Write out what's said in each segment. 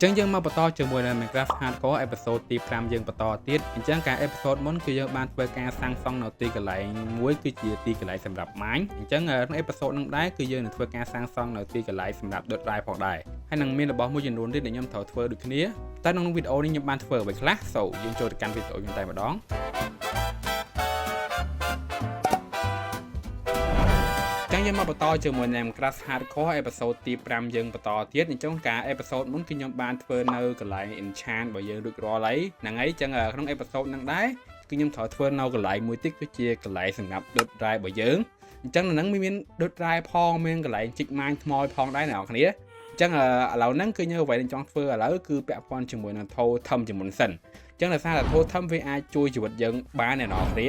ចឹងយើងមកបន្តជាមួយនឹង Minecraft Hardcore episode ទី5យើងបន្តទៀតអញ្ចឹងការ episode មុនគឺយើងបានធ្វើការសាងសង់នៅទីកន្លែងមួយគឺជាទីកន្លែងសម្រាប់ mine អញ្ចឹងក្នុង episode នឹងដែរគឺយើងនឹងធ្វើការសាងសង់នៅទីកន្លែងសម្រាប់ដុតរ៉ែផងដែរហើយនឹងមានរបស់មួយចំនួនទៀតដែលខ្ញុំត្រូវធ្វើដូចគ្នាតែក្នុងវីដេអូនេះខ្ញុំបានធ្វើអ្វីខ្លះ so យើងចូលទៅកាន់វីដេអូយើងតែម្ដងយើងមកបន្តជាមួយនឹង Minecraft Hardcore episode ទី5យើងបន្តទៀតអញ្ចឹងការ episode មុនគឺខ្ញុំបានធ្វើនៅកន្លែង enchant របស់យើងរួចរាល់ហើយហ្នឹងហើយអញ្ចឹងក្នុង episode ហ្នឹងដែរគឺខ្ញុំត្រូវធ្វើនៅកន្លែងមួយទៀតគឺជាកន្លែងសម្រាប់ដុតរ៉ែរបស់យើងអញ្ចឹងនៅហ្នឹងមានដុតរ៉ែផងមានកន្លែងជីកម៉ាញថ្មផងដែរអ្នកនរគ្នាអញ្ចឹងឥឡូវហ្នឹងគឺយើងអ្វីដែលចង់ធ្វើឥឡូវគឺពាក់ព័ន្ធជាមួយនឹង totem ជាមុនសិនអញ្ចឹងដោយសារតែ totem វាអាចជួយជីវិតយើងបានអ្នកនរគ្នា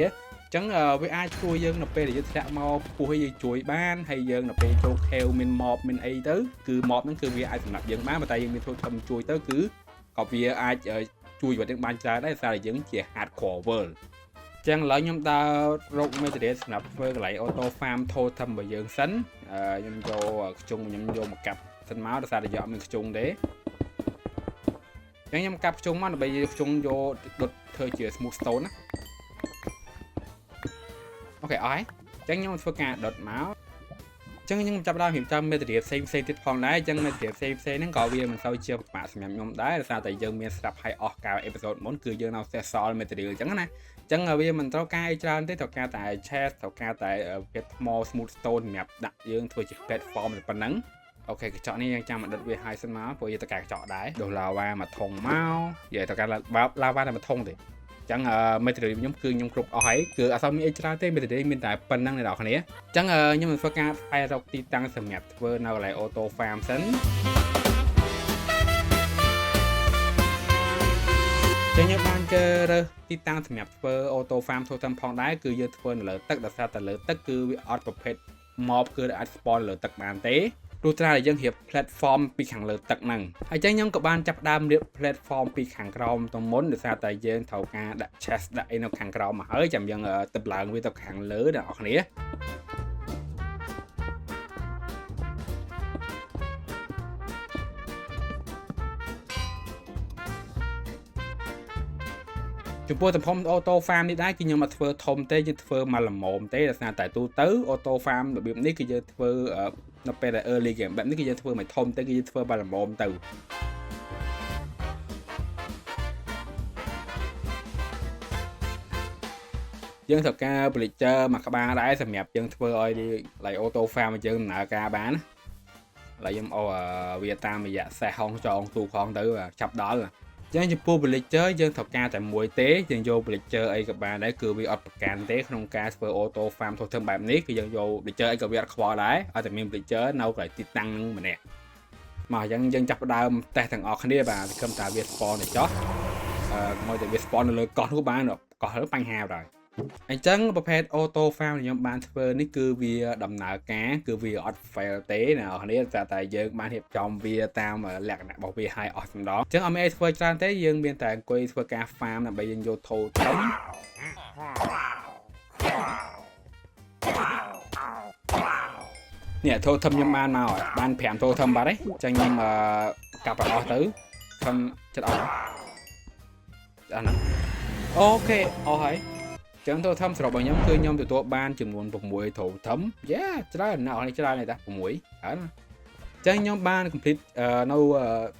ចឹងវាអាចជួយយើងនៅពេលដែលយើងធ្លាក់មកពោះឲ្យយើងជួយបានហើយយើងនៅពេលចូលខេវមាន mob មានអីទៅគឺ mob ហ្នឹងគឺវាអាចសម្រាប់យើងបានប៉ុន្តែយើងមាន totem ជួយទៅគឺក៏វាអាចជួយជីវិតយើងបានច្រើនដែរសារតែយើងជា hardcore world ចឹងឥឡូវខ្ញុំដើររក material សម្រាប់ធ្វើកន្លែង auto farm totem របស់យើងសិនខ្ញុំយកខ្ជុងខ្ញុំយកមកកាប់សិនមកដោយសារតែយកអត់មានខ្ជុងទេចឹងខ្ញុំកាប់ខ្ជុងមកដើម្បីខ្ជុងយកដុតធ្វើជា smooth stone ណាអូខេអស់ហើយអញ្ចឹងខ្ញុំធ្វើការដុតមកអញ្ចឹងខ្ញុំចាប់ដើមរៀបចំ material ផ្សេងទៀតផងដែរអញ្ចឹង material ផ្សេងហ្នឹងក៏វាមិនសូវជាពិបាកសម្រាប់ខ្ញុំដែរដោយសារតែយើងមានស្រាប់ឲ្យអស់កាល episode មុនគឺយើងនៅសេសសល់ material អញ្ចឹងណាអញ្ចឹងវាមិនត្រូវការអីច្រើនទេត្រូវការតែ chest ត្រូវការតែពេទ្យថ្ម smooth stone សម្រាប់ដាក់យើងធ្វើជា platform តែប៉ុណ្ណឹងអូខេកញ្ចក់នេះយើងចាំមកដុតវាឲ្យសិនមកព្រោះយើងត្រូវការកញ្ចក់ដែរដុសឡាវ៉ាមកធុងមកនិយាយត្រូវការឡាវ៉ាតែមកធុងទេចឹង material ខ្ញុំគឺខ្ញុំគ្រប់អស់ហើយគឺអត់សូវមានអីច្រើនទេ material មានតែប៉ុណ្្នឹងអ្នកនរគ្នាចឹងខ្ញុំនឹងធ្វើការស្វែងរកទីតាំងសម្រាប់ធ្វើនៅកន្លែង auto farm សិនចឹងខ្ញុំបានជ្រើសរើសទីតាំងសម្រាប់ធ្វើ auto farm totem ផងដែរគឺយើងធ្វើនៅលើទឹកដោយសារតែលើទឹកគឺវាអត់ប្រភេទ mob គឺអាច spawn លើទឹកបានទេព្រោះត្រាតែយើងរៀប platform ពីខាងលើទឹកហ្នឹងហើយចឹងខ្ញុំក៏បានចាប់ដើមរៀប platform ពីខាងក្រោមទៅមុនដោយសារតែយើងត្រូវការដាក់ chest ដាក់អីនៅខាងក្រោមមកហើយចាំយើងទៅឡើងវាទៅខាងលើអ្នកនរគ្នាចំពោះទំហំ auto farm នេះដែរគឺខ្ញុំមកធ្វើធំទេយើងធ្វើមកល្មមទេដោយសារតែទូទៅ auto farm របៀបនេះគឺយើងធ្វើនៅពេលដែល early game បែបនេះគឺយើងធ្វើមិនធំទេគឺយើងធ្វើមកល្មមទៅយើងត្រូវការ villager មួយក្បាលដែរសម្រាប់យើងធ្វើឲ្យ like auto farm របស់យើងដំណើរការបានឥឡូវខ្ញុំវាតាមរយៈសេះហងចងទូខងទៅចាប់ដល់ចឹងចំពោះ villager យើងត្រូវការតែមួយទេយើងយក villager អីក៏បានដែរគឺវាអត់ប្រកាន់ទេក្នុងការធ្វើ auto farm totem បែបនេះគឺយើងយក villager អីក៏វាអត់ខ្វល់ដែរឲ្យតែមាន villager នៅកន្លែងទីតាំងហ្នឹងម្នាក់មកអញ្ចឹងយើងចាប់ផ្ដើមតេស្តទាំងអស់គ្នាបាទគិតថាវា spawn ទៅចោះមកតែវា spawn នៅលើកោះនោះបានកោះបញ្ហាដែរអញ្ចឹងប្រភេទ auto farm ខ្ញុំបានធ្វើនេះគឺវាដំណើរការគឺវាអត់ fail ទេអ្នកនរគ្នាតែយើងបានរៀបចំវាតាមលក្ខណៈរបស់វាឲ្យអស់ម្ដងអញ្ចឹងអត់មានអីធ្វើច្រើនទេយើងមានតែអង្គុយធ្វើការ farm ដើម្បីយើងយកថោធំនេះថោធំខ្ញុំបានមកហើយបាន5ថោធំបាត់ហើយអញ្ចឹងខ្ញុំកាប់ឲ្យអស់ទៅខំចិត្តអស់អាហ្នឹងអូខេអស់ហើយចឹងទៅធំសរុបរបស់ខ្ញុំគឺខ្ញុំទទួលបានចំនួន6ថោធំច្រើនណាស់នេះច្រើនទេតា6ហើយចឹងខ្ញុំបាន complete នៅ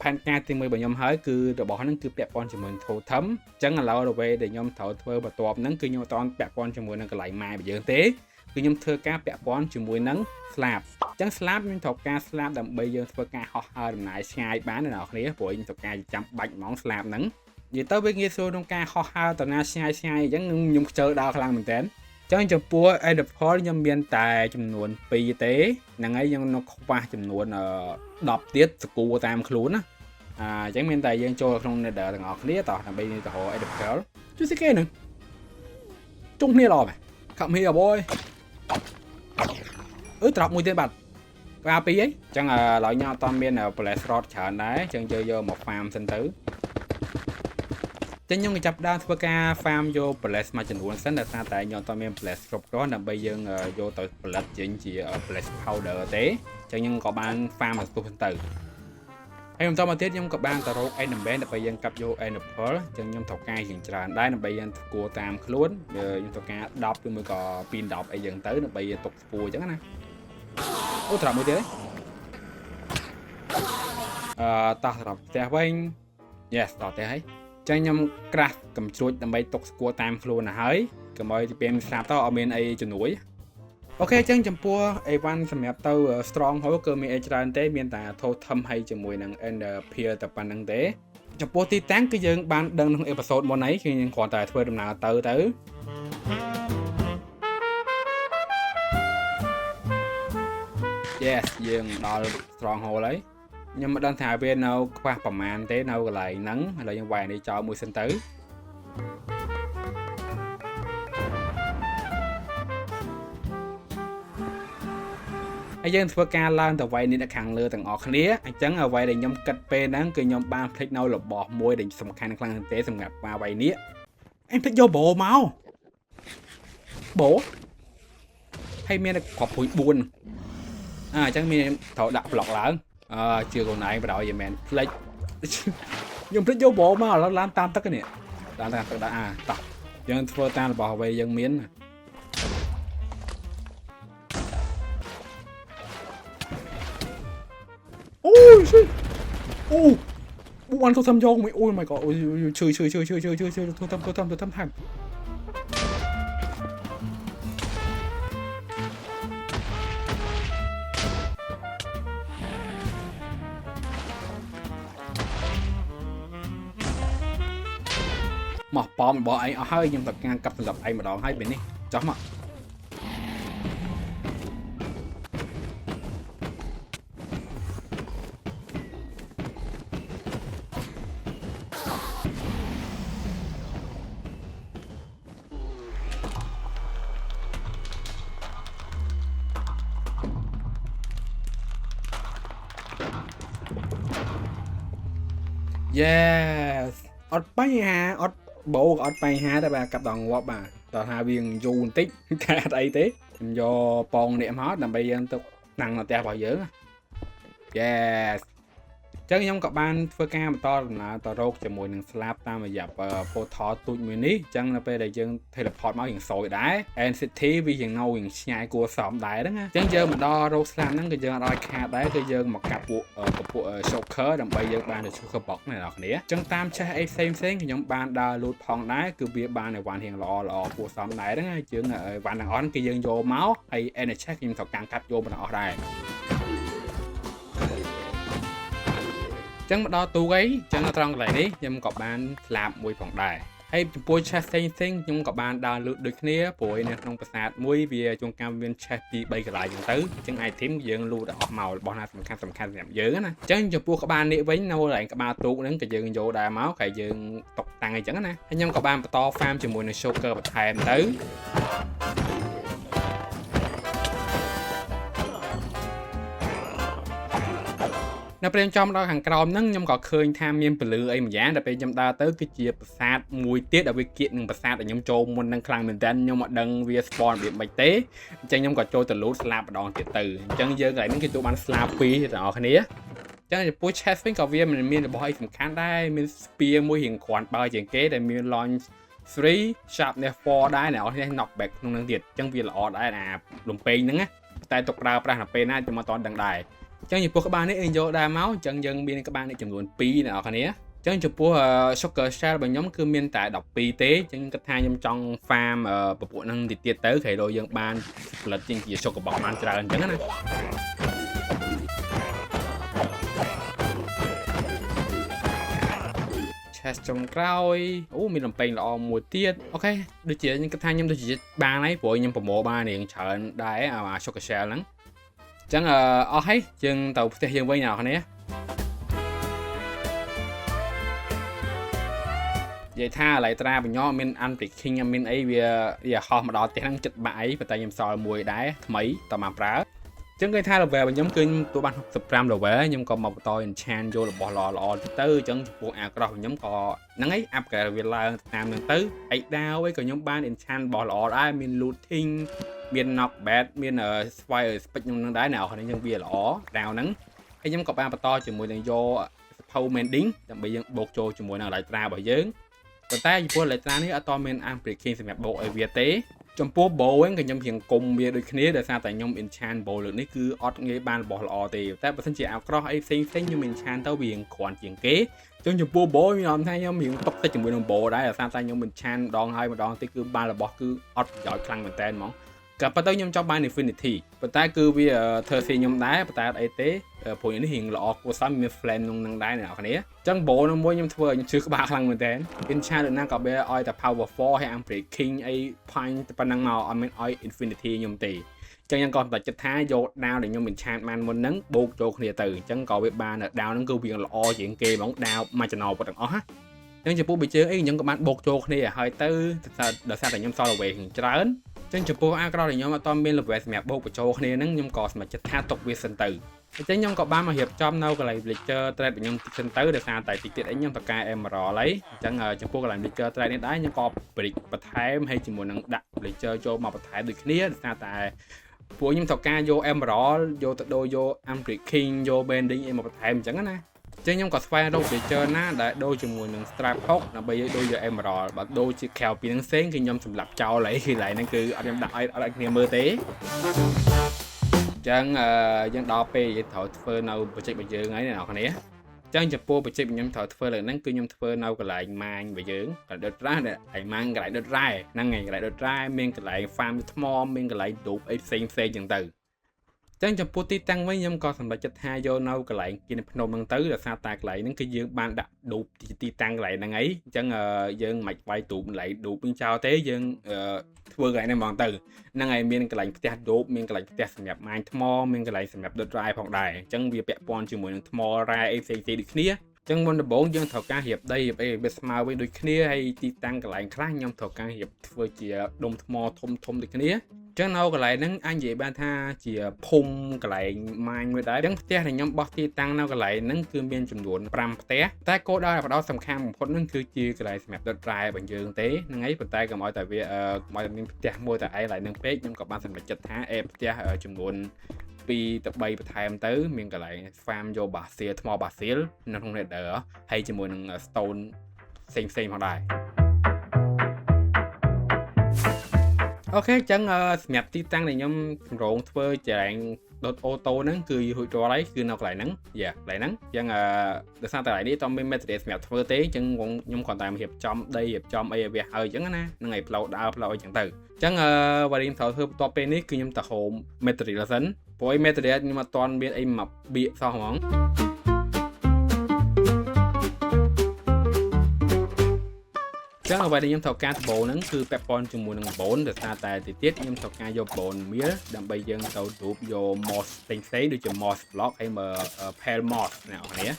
ផែនការទី1របស់ខ្ញុំហើយគឺរបស់ហ្នឹងគឺពាក់ព័ន្ធជាមួយថោធំចឹងឥឡូវដល់ពេលដែលខ្ញុំត្រូវធ្វើបន្ទាប់ហ្នឹងគឺខ្ញុំអត់តពាក់ព័ន្ធជាមួយនឹងកន្លែងម៉ែរបស់យើងទេគឺខ្ញុំធ្វើការពាក់ព័ន្ធជាមួយនឹង slab ចឹង slab ខ្ញុំត្រូវការ slab ដើម្បីយើងធ្វើការហោះហើរដំណើរឆ្ងាយបានអ្នកនរគ្នាព្រោះខ្ញុំត្រូវការចាំបាច់ហ្មង slab ហ្នឹងនិយាយទៅវាងាយស្រួលក្នុងការហោះហើរទៅណាឆ្ងាយអញ្ចឹងខ្ញុំខ្ជិលដល់ខ្លាំងមែនតើអញ្ចឹងចំពោះ Enderpearl ខ្ញុំមានតែចំនួន2ទេហ្នឹងហើយយើងនៅខ្វះចំនួន10ទៀតសកូតាមខ្លួនណាអញ្ចឹងមានតែយើងចូលក្នុង Nether ទាំងអស់គ្នាតោះដើម្បីទៅរក Enderpearl ជួយស្អីគេហ្នឹងជុំគ្នាល្អមែន Come here boy ត្រប់មួយទៀតបាត់ប្រើពីអីអញ្ចឹងឥឡូវខ្ញុំអត់មាន Blast Rod ច្រើនដែរអញ្ចឹងយកមក farm សិនទៅចឹងខ្ញុំចាប់ដើមធ្វើការ farm យក blast មួយចំនួនសិនដោយសារតែខ្ញុំអត់មាន blast គ្រប់គ្រាន់ដើម្បីយើងយកទៅផលិតចេញជា blast powder ទេចឹងខ្ញុំក៏បាន farm មកស្ទុះទៅ ហ ហើយខ្ញុំតមកទៀតខ្ញុំក៏បានទៅរក element ដើម្បីយើងកាប់យក apple ចឹងខ្ញុំត្រូវការជាច្រើនដែរដើម្បីយើងគួរតាមខ្លួនខ្ញុំត្រូវការ10ឬមួយក៏2 10អីចឹងទៅដើម្បីទុកស្ពួរចឹងណាអូត្រាប់មួយទៀតតោះសម្រាប់ផ្ទះវិញ yes តោះផ្ទះហើយចឹងខ្ញុំក្រាស់កំជ្រួចដើម្បីទុកស្គាល់តាមខ្លួនទៅហើយកុំឲ្យពេលស្លាប់ទៅអត់មានអីជំនួយអូខេចឹងចំពោះអេវ៉ាន់សម្រាប់ទៅ strong hole គឺមានអីច្រើនទេមានតែ totem ហើយជាមួយនឹង ender pearl តែប៉ុណ្្នឹងទេចំពោះទីតាំងគឺយើងបានដឹងក្នុងអេពីសូតមុនហ្នឹងគឺយើងគ្រាន់តែធ្វើដំណើរទៅ yes យើងដល់ strong hole ហើយខ្ញុំមិនដឹងថាវានៅខ្វះប្រមាណទេនៅកន្លែងហ្នឹងឥឡូវយើងវាយនេះចោលមួយសិនទៅហើយយើងធ្វើការឡើងទៅវាយនេះនៅខាងលើទាំងអស់គ្នាអញ្ចឹងអ្វីដែលខ្ញុំគិតពេលហ្នឹងគឺខ្ញុំបានភ្លេចនៅរបស់មួយដែលសំខាន់ខ្លាំងមែនទេសម្រាប់ការវាយនេះអញភ្លេចយកបោមកបោហើយមានគ្រាប់ព្រួយ4អញ្ចឹងមានត្រូវដាក់ប្លុកឡើងជឿកូនឯងបដ ாய் យមែនភ្លេចខ្ញុំភ្លេចយកបោមកឥឡូវឡើងតាមទឹកនេះតាមទឹកដាក់តោះយើងធ្វើតាមរបស់អ្វីយើងមានអូយអូបុកទៅធ្វើយកមួយអូយ my god អូយឈឺធ្វើតាមថែមមកប៉មរបស់ឯងអស់ហើយខ្ញុំត្រូវការកាប់សម្រាប់ឯងម្ដងហើយពេលនេះចោះមកyes អត់បញ្ហាអត់បោក៏អត់បញ្ហាតែបាទកាប់ដល់ងាប់បាទតោះថាវាយូរបន្តិចតែអត់អីទេខ្ញុំយកប៉ងនេះមកដើម្បីយើងទៅតាំងនៅផ្ទះរបស់យើង yes ចឹងខ្ញុំក៏បានធ្វើការបន្តដំណើរទៅរកជាមួយនឹងស្លាបតាមរយៈ portal ទូចមួយនេះចឹងនៅពេលដែលយើង teleport មកយើងសយដែរ NCT វាយ៉ាងនៅយ៉ាងឆ្ងាយគួរសមដែរហ្នឹងណាចឹងយើងមកដល់រកស្លាបហ្នឹងគឺយើងអត់ឲ្យខាតដែរគឺយើងមកកាប់ពួក shulker ដើម្បីយើងបានទៅ shulker box នេះអ្នកនរចឹងតាមចេះអីផ្សេងខ្ញុំបានដើរលូតផងដែរគឺវាបានអីវ៉ាន់រៀងល្អគួរសមដែរហ្នឹងហើយយើងអីវ៉ាន់ទាំងអស់គឺយើងយកមកហើយ NHS ខ្ញុំត្រូវការកាត់យកមកទាំងអស់ដែរចឹងមកដល់ទូកអីចឹងនៅត្រង់កន្លែងនេះខ្ញុំក៏បានស្លាប់មួយផងដែរហើយចំពោះ chest ផ្សេងខ្ញុំក៏បានដើរលូតដូចគ្នាព្រោះនៅក្នុងប្រាសាទមួយវាជួនកាលមាន chest 2 3កន្លែងចឹងទៅចឹង item យើងលូតអស់មករបស់ណាសំខាន់សម្រាប់យើងណាចឹងចំពោះក្បាលនេះវិញនៅកន្លែងក្បាលទូកហ្នឹងក៏យើងយកដែរមកហើយយើងតុបតាំងអីចឹងណាហើយខ្ញុំក៏បានបន្ត farm ជាមួយនឹង shulker បន្ថែមទៅនៅពេលខ្ញុំចំដល់ខាងក្រោមហ្នឹងខ្ញុំក៏ឃើញថាមានពលឺអីម្យ៉ាងដល់ពេលខ្ញុំដើរទៅគឺជាប្រាសាទមួយទៀតដែលវាគៀកនឹងប្រាសាទដែលខ្ញុំចូលមុនហ្នឹងខ្លាំងមែនតើខ្ញុំអត់ដឹងវា spawn របៀបម៉េចទេអញ្ចឹងខ្ញុំក៏ចូលទៅលូតស្លាបម្ដងទៀតទៅអញ្ចឹងយើងកន្លែងហ្នឹងគេទទួលបានស្លាប2ទាំងអស់គ្នាចឹងចំពោះ chest វិញក៏វាមានរបស់អីសំខាន់ដែរមាន spear មួយរៀងគ្រាន់បើជាងគេដែលមាន launch 3 sharpness 4ដែរអ្នកនរគ្នា knockback ក្នុងហ្នឹងទៀតអញ្ចឹងវាល្អដែរអាលំពេងហ្នឹងណាតែទុកប្រើប្រាស់នៅពេលណាខ្ញុំអត់តដឹងដែរចឹងចំពោះក្បាលនេះយើងយកដែរមកចឹងយើងមានក្បាលនេះចំនួន2អ្នកនរគ្នាចឹងចំពោះ sugar shell របស់ខ្ញុំគឺមានតែ12ទេចឹងគិតថាខ្ញុំចង់ farm ពពួកហ្នឹងទៀតទៅក្រៃលោយើងបានផលិតជាងជា sugar box បានច្រើនចឹងណាchest ចុងក្រោយអូមានលំពេងល្អមួយទៀតអូខេដូចជាខ្ញុំគិតថាខ្ញុំដូចជាបានហើយព្រោះខ្ញុំប្រមូលបានរៀងច្រើនដែរអា sugar shell ហ្នឹងចឹងអស់ហើយយើងទៅផ្ទះយើងវិញអ្នកនរគ្នានិយាយថាឡៃត្រាបញ្ញោមាន unpacking មានអីវាហោះមកដល់ផ្ទះហ្នឹងចិត្តបាក់អីប៉ុន្តែខ្ញុំសល់មួយដែរថ្មីតមកប្រើចឹងគេថា level របស់ខ្ញុំគឺទូបាន65 level ខ្ញុំក៏មកបន្ត enchant យករបស់ល្អទៅចឹងចំពោះអាក្រោះរបស់ខ្ញុំក៏ហ្នឹងឯង upgrade វាឡើងតាមហ្នឹងទៅឯដាវឯងក៏ខ្ញុំបាន enchant របស់ល្អដែរមាន looting មាន knockback មាន spike ស្ពេចខ្ញុំនឹងដែរអ្នកនរគ្នាយើងវាល្អដាវហ្នឹងហើយខ្ញុំក៏បានបន្តជាមួយនឹងយក power mending ដើម្បីយើងបូកចូលជាមួយនឹង Elytra របស់យើងប៉ុន្តែចំពោះ Elytra នេះអត់តមាន arm breaking សម្រាប់បូកឲ្យវាទេចំពោះ bow វិញក៏ខ្ញុំរៀងគុំវាដូចគ្នាដោយសារតែខ្ញុំ enchant bow លើកនេះគឺអត់ងាយបានរបស់ល្អទេតែបើសិនជា outcross អីផ្សេងខ្ញុំ enchant ទៅវារៀងគ្រាន់ជាងគេចំពោះ bow ខ្ញុំថាខ្ញុំរៀងຕົកតិចជាមួយនឹង bow ដែរដោយសារតែខ្ញុំ enchant ម្ដងហើយម្ដងទៀតគឺបានរបស់គឺអត់ប្រយោជន៍ខ្លាំងមែនតើហ្មងក៏ប៉ុន្តែខ្ញុំចង់បាន infinity ប៉ុន្តែគឺវាធ្វើស៊ីខ្ញុំដែរប៉ុន្តែអត់អីទេព្រោះនេះរៀងល្អគួរសមមាន flame នឹងដែរអ្នកនរគ្នាអញ្ចឹង bow នឹងមួយខ្ញុំធ្វើឲ្យខ្ញុំជឿក្បាលខ្លាំងមែនតើ enchant ណាក៏វាឲ្យតែ power 4ហើយ arm breaking អី punch ប៉ុណ្ណឹងមកអត់មានឲ្យ infinity ខ្ញុំទេអញ្ចឹងខ្ញុំក៏តែចិត្តថាយកដាវដែលខ្ញុំ enchant បានមុនហ្នឹងបូកចូលគ្នាទៅអញ្ចឹងក៏វាបានដាវហ្នឹងគឺវាល្អជាងគេហ្មងដាវមួយចំណោមទាំងអស់ណាអញ្ចឹងចំពោះប៊ីជើងអីខ្ញុំក៏បានបូកចូលគ្នាហើយទៅដោយសារតែខ្ញុំសល់ away ច្រើនអញ្ចឹងចំពោះអាក្រក់ដែលខ្ញុំអត់មាន level សម្រាប់បូកបញ្ចូលគ្នាហ្នឹងខ្ញុំក៏សម្រេចចិត្តថាទុកវាសិនទៅអញ្ចឹងខ្ញុំក៏បានមករៀបចំនៅកន្លែង villager trade របស់ខ្ញុំតិចសិនទៅដោយសារតែតិចទៀតអីខ្ញុំត្រូវការ emerald ហើយអញ្ចឹងចំពោះកន្លែង villager trade នេះដែរខ្ញុំក៏ brick បន្ថែមហើយជាមួយនឹងដាក់ villager ចូលមកបន្ថែមដូចគ្នាដោយសារតែពួកខ្ញុំត្រូវការយក emerald យកទៅដូរយក unbreaking យក bending អីមកបន្ថែមអញ្ចឹងណាចឹងខ្ញុំក៏ស្វែងរក villager ណាដែលដូរជាមួយនឹង strap hook ដើម្បីយកដូរយក emerald បើដូរជាក្រៅពីនឹងផ្សេងគឺខ្ញុំសម្លាប់ចោលហើយកន្លែងហ្នឹងគឺអត់ខ្ញុំដាក់ឲ្យគ្នាមើលទេចឹងយើងដល់ពេលយើងត្រូវធ្វើនៅបច្ចេករបស់យើងហើយអ្នកនរគ្នាចឹងចំពោះបច្ចេកខ្ញុំត្រូវធ្វើលើហ្នឹងគឺខ្ញុំធ្វើនៅកន្លែងម៉ាញរបស់យើងកន្លែងដុតរ៉ាឯម៉ាញកន្លែងដុតរ៉ែហ្នឹងហើយកន្លែងដុតរ៉ែមានកន្លែង farm ថ្មមានកន្លែង dope អីផ្សេងចឹងទៅចឹងចំពោះទីតាំងវិញខ្ញុំក៏សម្រេចចិត្តថាយកនៅកន្លែងគៀនភ្នំហ្នឹងទៅដោយសារតែកន្លែងហ្នឹងគឺយើងបានដាក់ឌូបទីតាំងកន្លែងហ្នឹងហើយអញ្ចឹងយើងមិនបាច់វាយទូបកន្លែងឌូបវិញចោលទេយើងធ្វើកន្លែងហ្នឹងហ្មងទៅហ្នឹងហើយមានកន្លែងផ្ទះឌូបមានកន្លែងផ្ទះសម្រាប់ម៉ាញថ្មមានកន្លែងសម្រាប់ដុតរ៉ែផងដែរអញ្ចឹងវាពាក់ព័ន្ធជាមួយនឹងថ្មរ៉ែអីផ្សេងដូចគ្នាចឹងមុនដំបូងយើងត្រូវការរៀបដីរៀបអីវាស្មើវិញដូចគ្នាហើយទីតាំងកន្លែងខ្លះខ្ញុំត្រូវការរៀបធ្វើជាដុំថ្មធំដូចគ្នាចឹងនៅកន្លែងហ្នឹងអាចនិយាយបានថាជាភូមិកន្លែងម៉ាញមួយដែរចឹងផ្ទះដែលខ្ញុំបោះទីតាំងនៅកន្លែងហ្នឹងគឺមានចំនួន5ផ្ទះតែគោលដៅដែលផ្ដោតសំខាន់បំផុតហ្នឹងគឺជាកន្លែងសម្រាប់ដុតរ៉ែរបស់យើងទេហ្នឹងហើយប៉ុន្តែកុំឲ្យតែវាកុំឲ្យមានផ្ទះមួយតែឯងកន្លែងហ្នឹងពេកខ្ញុំក៏បានសម្រេចចិត្តថាផ្ទះចំនួន2ទៅ3បន្ថែមទៅមានកន្លែង farm យក basil ថ្ម basil នៅក្នុង nether ហើយជាមួយនឹង stone ផ្សេងផងដែរអូខេអញ្ចឹងសម្រាប់ទីតាំងដែលខ្ញុំសម្រងធ្វើចែងដុតអូតូហ្នឹងគឺរួចរាល់ហើយគឺនៅកន្លែងហ្នឹងកន្លែងហ្នឹងអញ្ចឹងដោយសារតែកន្លែងនេះតមាន material សម្រាប់ធ្វើទេអញ្ចឹងខ្ញុំគ្រាន់តែរៀបចំដីរៀបចំអីឲ្យវាហើយអញ្ចឹងណាហ្នឹងហើយផ្លូវដើរផ្លូវអីអញ្ចឹងទៅអញ្ចឹងវ៉ារីមត្រូវធ្វើបន្ទាប់ពេលនេះគឺខ្ញុំទៅហូម material សិនព្រោះ material ខ្ញុំអត់ទាន់មានអីមកបៀកសោះហ្មងចឹងអ្វីដែលខ្ញុំត្រូវការដំបូងហ្នឹងគឺពាក់ព័ន្ធជាមួយនឹងបូនដោយសារតែទីទៀតខ្ញុំត្រូវការយកបូនមៀលដើម្បីយើងទៅឌូបយក moss ផ្សេងដូចជា moss block ហើយមក pale moss អ្នកនរ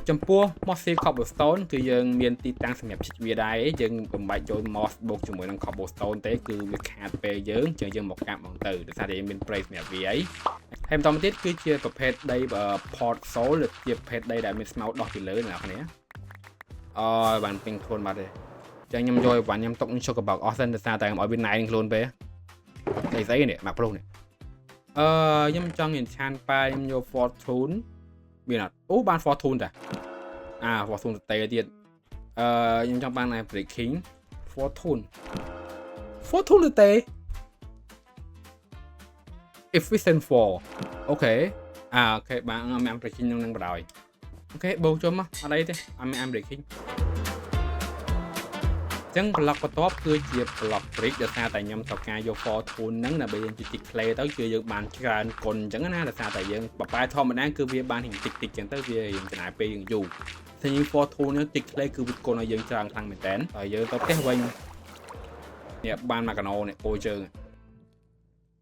ចំពោះ mossy cobblestone គឺយើងមានទីតាំងសម្រាប់ជីកវាដែរយើងបំបាច់យក moss បូកជាមួយនឹង cobblestone ទេគឺវាខាតពេលយើងចឹងយើងមកកាប់មកទៅដោយសារតែយើងមាន ព្រៃសម្រាប់វាហើយបន្តមកទៀតគឺជាប្រភេទដី pot soil ជាប្រភេទដីដែលមានស្មៅដោះពីលើអ្នកនរបានពេញខ្លួនបាត់ទេចឹងខ្ញុំយកវ៉ាន់ខ្ញុំຕົកនឹងឈុកកបោកអស់សិនដោយសារតែខ្ញុំឲ្យវាណៃនឹងខ្លួនពេកស្អីនេះមកប្រុសនេះខ្ញុំចង់ enchant ប៉ាខ្ញុំយក fortune មានអត់អូបាន fortune តាfortune ទៅទៀតខ្ញុំចង់បាន breaking fortune ទៅ efficient 4អូខេអូខេបានមាន breaking នឹងបដ ாய்អូខេបូកចូលមកអត់អីទេអត់មាន arm breaking ចឹង block បន្ទាប់គឺជា block brick ដោយសារតែខ្ញុំត្រូវការយក fortune ហ្នឹងដើម្បីយើងជីក clay ទៅគឺយើងបានច្រើនគុណអញ្ចឹងណាដោយសារតែយើងបបែធម្មតាគឺវាបានតិចចឹងទៅវាយើងចំណាយពេលយើងយូរតែយើង fortune ហ្នឹងជីក clay គឺវាគុណឲ្យយើងច្រើនខ្លាំងមែនតើហើយយើងទៅផ្ទះវិញនេះបានមកកណោនេះពោជើង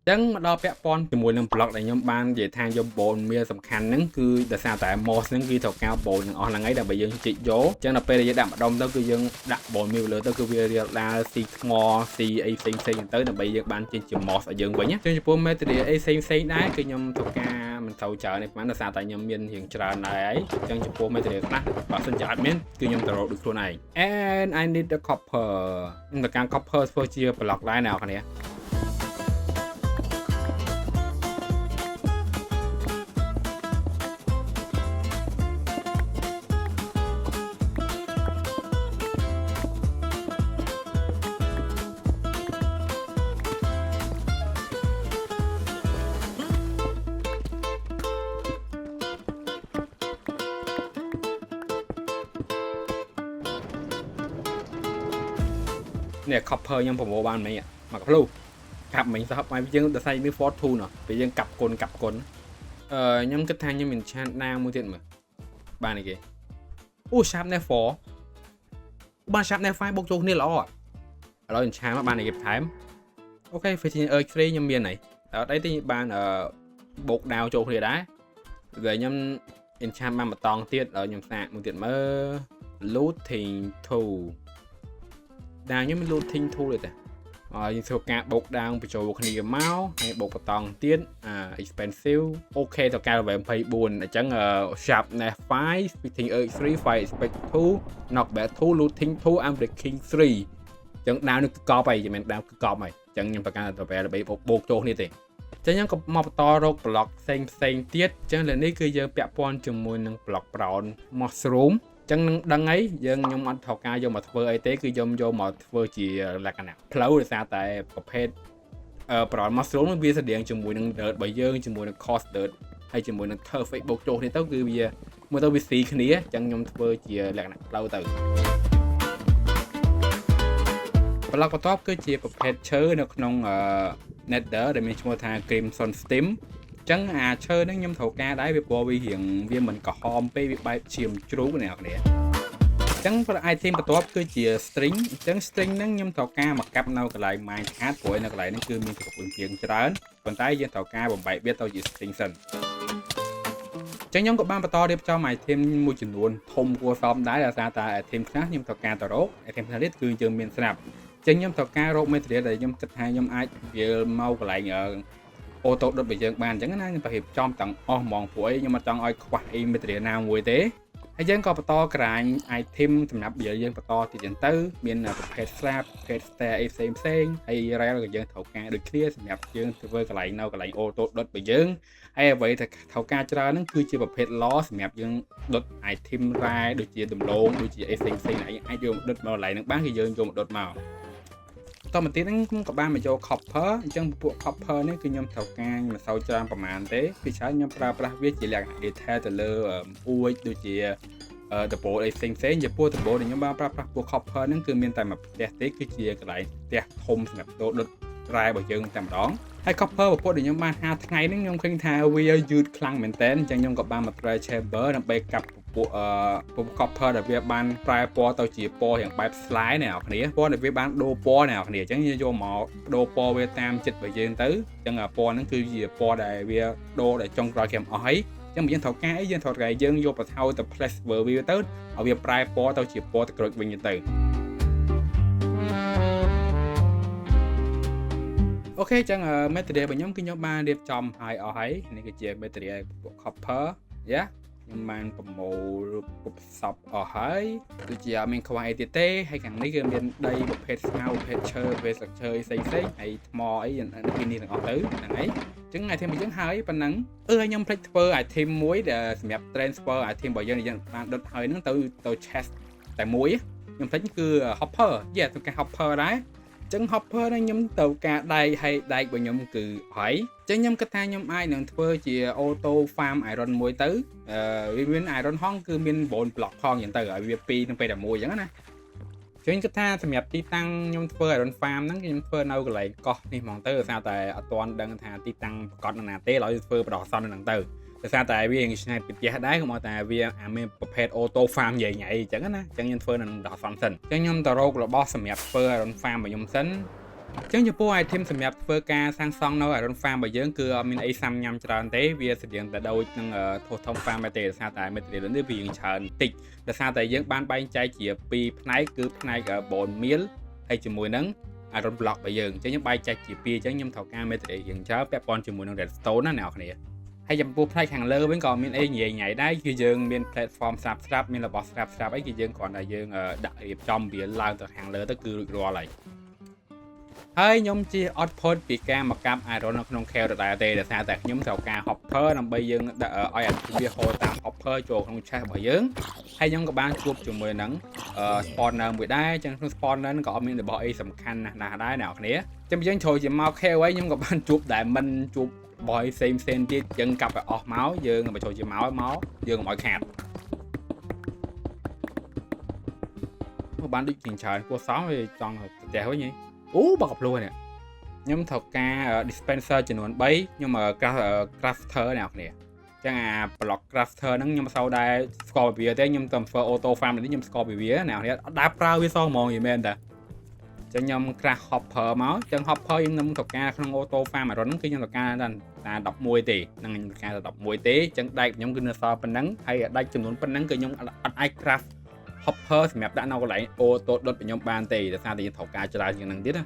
ចឹងមកដល់ពាក់ព័ន្ធជាមួយនឹង block ដែលខ្ញុំបាននិយាយថាយក bone meal សំខាន់ហ្នឹងគឺដោយសារតែ moss ហ្នឹងគឺត្រូវការ bone ទាំងអស់ហ្នឹងហើយដើម្បីយើងជីកយកចឹងដល់ពេលដែលយើងដាក់ម្ដុំទៅគឺយើងដាក់ bone meal លើទៅគឺវារាលដាលស៊ីថ្មស៊ីអីផ្សេងទៅដើម្បីយើងបានចេញជា moss ឲ្យយើងវិញចឹងចំពោះ material អីផ្សេងដែរគឺខ្ញុំត្រូវការមិនត្រូវច្រើនទេប៉ុន្មានដោយសារតែខ្ញុំមានរៀងច្រើនដែរហើយចឹងចំពោះ material ខ្លះបើសិនជាអត់មានគឺខ្ញុំទៅរកដូចខ្លួនឯង and I need the copper ខ្ញុំត្រូវការ copper ធ្វើជា block ដែរអ្នកនរ នេះ copper ខ្ញុំប្រមូលបានមិញមកផ្លូវកាប់មិញសោះមកយើងដល់ស្អីមាន Ford 2 ណោះពេលយើងកាប់គុណខ្ញុំគិតថាខ្ញុំមាន chance ណាមួយទៀតមើលបានអីគេអូ sharpness 4បាន sharpness 5បូកចូលគ្នាល្អឥឡូវ enchant មកបានអីគេបន្ថែមអូខេ Fishing Urge 3ខ្ញុំមានហើយអត់អីទេបានបូកដាវចូលគ្នាដែរហើយខ្ញុំ enchant បានបន្តទៀតដល់ខ្ញុំសាកមួយទៀតមើល looting tool ដាវខ្ញុំមាន looting tool ទេតាយើងធ្វើការបូកដាវបញ្ចូលគ្នាមកហើយបូកបន្តទៀតexpensive អូខេតកាលlevel 24អញ្ចឹង sharpness 5 fitting urge 3 fire expect 2 knockback 2 looting 2 and breaking 3អញ្ចឹងដាវនេះគឺកប់ហើយមិនមែនដាវគឺកប់ហើយអញ្ចឹងខ្ញុំប្រកាសទៅពេលដើម្បីបូកចូលគ្នាទេអញ្ចឹងខ្ញុំក៏មកបន្តរក block ផ្សេងទៀតអញ្ចឹងលើនេះគឺយើងពាក់ព័ន្ធជាមួយនឹង block brown mushroomចឹងនឹងដឹងអីខ្ញុំអត់ត្រូវការយកមកធ្វើអីទេគឺយកមកធ្វើជាលក្ខណៈផ្លូវដោយសារតែប្រភេទbrown mushroom វាស្តៀងជាមួយនឹង dirt របស់យើងជាមួយនឹង coarse dirt ហើយជាមួយនឹង turf បូកចូលគ្នាទៅគឺវាមើលទៅវាស៊ីគ្នាអញ្ចឹងខ្ញុំធ្វើជាលក្ខណៈផ្លូវទៅblock បន្ទាប់គឺជាប្រភេទឈើនៅក្នុងnether ដែលមានឈ្មោះថា crimson stem ចឹងអាឈើហ្នឹងខ្ញុំត្រូវការដែរវាព្រោះវាមិនក្រហមពេកវាបែបឈាមជ្រូកអ្នកនរចឹង item បន្ទាប់គឺជា string អញ្ចឹង string ហ្នឹងខ្ញុំត្រូវការមកកាប់នៅកន្លែង mine cart ព្រោះនៅកន្លែងហ្នឹងគឺមានប្រព័ន្ធជាងច្រើនប៉ុន្តែយើងត្រូវការបំបែកវាទៅជា string សិនចឹងខ្ញុំក៏បានបន្តរៀបចំ item មួយចំនួនធំគួរសមដែរដោយសារតែ item ខ្លះខ្ញុំត្រូវការទៅរក item ខ្លះទៀតគឺយើងមានស្រាប់ចឹងខ្ញុំត្រូវការរក material ដែលខ្ញុំគិតថាខ្ញុំអាចវាមកកន្លែងអូតូដុតរបស់យើងបានអញ្ចឹងណាខ្ញុំប្រហែលចំទាំងអស់ហ្មងព្រោះខ្ញុំអត់ចង់ឲ្យខ្វះអី material ណាមួយទេហើយយើងក៏បន្តក្រាញ item សម្រាប់យើងបន្តទៀតចឹងទៅមានប្រភេទ slab ប្រភេទ stair អីផ្សេងហើយ rail ក៏យើងត្រូវការដូចគ្នាសម្រាប់យើងធ្វើកន្លែងនៅកន្លែងអូតូដុតរបស់យើងហើយអ្វីដែលត្រូវការច្រើនហ្នឹងគឺជាប្រភេទ law សម្រាប់យើងដុត item រ៉ែដូចជាដំឡូងដូចជាអីផ្សេងអាចយកមកដុតមកកន្លែងហ្នឹងបានគឺយើងយកមកដុតមកតមកទៀតហ្នឹងខ្ញុំក៏បានមកយក copper អញ្ចឹងពួក copper នេះគឺខ្ញុំត្រូវការមិនសូវច្រើនប្រហែលទេពីច្រើនខ្ញុំប្រើប្រាស់វាជាលក្ខណៈ detail ទៅលើអួយដូចជាដបូលអីផ្សេងចំពោះដបូលដែលខ្ញុំបានប្រើប្រាស់ពួក copper ហ្នឹងគឺមានតែមួយផ្ទះទេគឺជាកន្លែងផ្ទះធំសម្រាប់ដុតរ៉ែរបស់យើងតែម្ដងហើយ copper ពពួកដែលខ្ញុំបាន50ថ្ងៃហ្នឹងខ្ញុំឃើញថាវាយឺតខ្លាំងមែនតើអញ្ចឹងខ្ញុំក៏បានមក try chamber ដើម្បីកាប់ពួក copper ដែលវាបានប្រែពណ៌ទៅជាពណ៌យ៉ាងបែប slide អ្នកនរគ្នាពណ៌ដែលវាបានដូរពណ៌អ្នកនរគ្នាអញ្ចឹងយកមកដូរពណ៌វាតាមចិត្តរបស់យើងទៅអញ្ចឹងពណ៌ហ្នឹងគឺជាពណ៌ដែលវាដូរដែលចុងក្រោយគេអស់ហើយអញ្ចឹងយើងត្រូវការអីយើងត្រូវការយើងយកបន្ថយទៅ place វាទៅឲ្យវាប្រែពណ៌ទៅជាពណ៌ទឹកក្រូចវិញទៅអូខេអញ្ចឹង material របស់ខ្ញុំគឺខ្ញុំបានរៀបចំហើយអស់ហើយនេះគឺជា material ពួក copper យ៉ាខ្ញុំបានប្រមូលគប់សពអស់ហើយដូចជាអត់មានខ្វះអីទៀតទេហើយខាងនេះគឺមានដីប្រភេទស្ងោប្រភេទឈើប្រភេទស្លឹកឈើផ្សេងហើយថ្មអីពីនេះទាំងអស់ទៅហ្នឹងហើយអញ្ចឹង item របស់យើងហើយប៉ុណ្ណឹងខ្ញុំភ្លេចធ្វើ item មួយដែលសម្រាប់ transfer item របស់យើងបានដុតហើយហ្នឹងទៅ chest តែមួយខ្ញុំភ្លេចគឺ hopper ទៅការ hopper ដែរចឹង hopper ហ្នឹងខ្ញុំទៅការដែកហើយដែករបស់ខ្ញុំគឺហើយចឹងខ្ញុំគិតថាខ្ញុំអាចនឹងធ្វើជា auto farm iron មួយទៅវាមាន iron ហងគឺមាន9 block ផងចឹងទៅឲ្យវា2នឹងពេលតែមួយចឹងណាចឹងគិតថាសម្រាប់ទីតាំងខ្ញុំធ្វើ iron farm ហ្នឹងខ្ញុំធ្វើនៅកន្លែងកោះនេះហ្មងទៅដោយសារតែអត់ទាន់ដឹងថាទីតាំងប្រកបណាទេឡើយធ្វើបដោះសន្នហ្នឹងទៅដោយសារតែវាឆ្ងាយពីផ្ទះដែរខ្ញុំតែវាមានប្រភេទ auto farm ញ៉ៃអញ្ចឹងណាអញ្ចឹងខ្ញុំធ្វើនៅដោះសន្នសិនអញ្ចឹងខ្ញុំទៅរករបស់សម្រាប់ធ្វើ iron farm របស់ខ្ញុំសិនអញ្ចឹងចំពោះ item សម្រាប់ធ្វើការសាងសង់នៅ iron farm របស់យើងគឺអត់មានអីសាំញ៉ាំច្រើនទេវាស្តៀងតែដូចនឹង totem farm ទេដោយសារតែ material នេះវាច្រើនតិចដោយសារតែយើងបានបែងចែកជា2ផ្នែកគឺផ្នែក bone meal ហើយជាមួយនឹង iron block របស់យើងអញ្ចឹងខ្ញុំបែងចែកជា2អញ្ចឹងខ្ញុំត្រូវការ material យ៉ាងច្រើនពាក់ព័ន្ធជាមួយនឹង redstone ណាអ្នកនរគ្នាហើយចំពោះផ្នែកខាងលើវិញក៏មានអីញ៉ៃដែរគឺយើងមាន platform ស្រាប់មានរបស់ស្រាប់អីគឺយើងគ្រាន់តែយើងដាក់រៀបចំវាឡើងទៅខាងលើទៅគឺរួចរាល់ហើយខ្ញុំជាអត់ផុតពីការមកកាប់ iron នៅក្នុង cave ដដែលទេដោយសារតែខ្ញុំត្រូវការ hopper ដើម្បីយើងដាក់ឲ្យវាហូរតាម hopper ចូលក្នុង chest របស់យើងហើយខ្ញុំក៏បានជួបជាមួយនឹង spawner មួយដែរអញ្ចឹងក្នុង spawner ក៏អត់មានរបស់អីសំខាន់ណាស់ដែរអ្នកនរគ្នាអញ្ចឹងយើងចូលជាមក cave ហើយខ្ញុំក៏បានជួប diamond ជួបបយផ្សេងទៀតយើងកាប់ឲ្យអស់មកយើងមកចូលជាមកយើងកុំឲ្យខាត bán định trình trời của 6 thì chọn tè với nhỉ ú bọc luôn nè nhưng thật ca dispenser chỉ muốn bấy nhưng mà crafter nào nè chẳng block crafter nó nhưng mà sau đây score bìa thế nhưng tầm for auto farm để nhưng score bìa nào nè đá prao với so mòn gì men ta chẳng nhầm craft hopper máu chẳng hopper nhưng nhưng thật ca không auto farm mà rồi nó khi nhưng thật ca là đọc mùi tì năng ca là đọc mùi tí chẳng đây nhóm kinh so bên nắng hay đây chừng muốn bên nắng cứ nhóm ai craft hopper thì map đã nào lại auto đốt với nhóm ban tì để sao thì thật ca trở lại những năng tiết á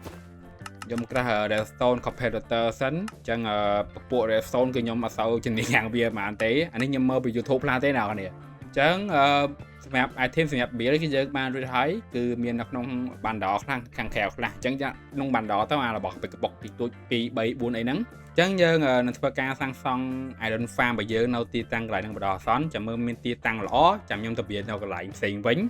nhóm craft redstone competitor sẵn chẳng bộ redstone cứ nhóm mà sau trên những hàng bia mà anh tế anh ấy nhóm mơ bị YouTube là thế nào nè chẳng map item map bia cái giờ mà rồi thấy cứ miền nóc nông bàn đỏ khang khèo là chẳng nông bàn đỏ tao là bọc bị tôi bị bảy buồn ấy nắng chẳng giờ nên ca sang xong iron farm bây giờ nào ti tăng lại năng đỏ xón chả mơ miền ti tăng lõ chả nhom tập biệt nào lại xình vĩnh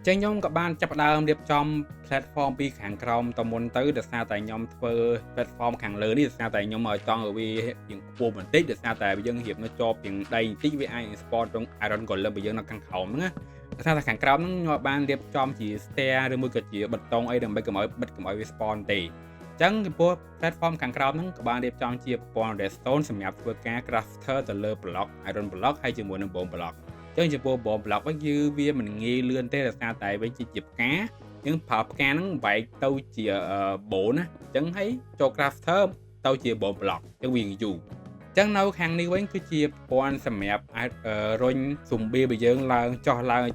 chẳng nhom các bạn chấp đào điệp trong platform pi hàng crom tầm muốn tới được sao tại nhom platform hàng lớn đi sao tại nhom ở trong ở vì những khu mình tích được sao tại bây giờ hiệp nó cho tiền đây tích với ai sport trong iron còn lên bây giờ nó căng khẩu nữa sao tại hàng crom nó bạn điệp trong chỉ stair rồi mới cái chỉ bật tông ấy đừng bây giờ bật cái spawn tì chẳng cái bộ platform hàng crom nó các bạn điệp trong chỉ spawn redstone sầm nhập với cá crafter từ lơ block iron block hay chỉ muốn nó bom block chẳng chỉ bộ block với dư vía mình nghi lươn thế là sao tại với chỉ chụp cá nhưng phập cá nó vậy tao chỉ bộ nữa chẳng thấy cho crafter tao chỉ bộ block cho quyền dù chẳng nào hàng đi quán cứ chia quan sầm mẹp rồi dùng bia bây giờ là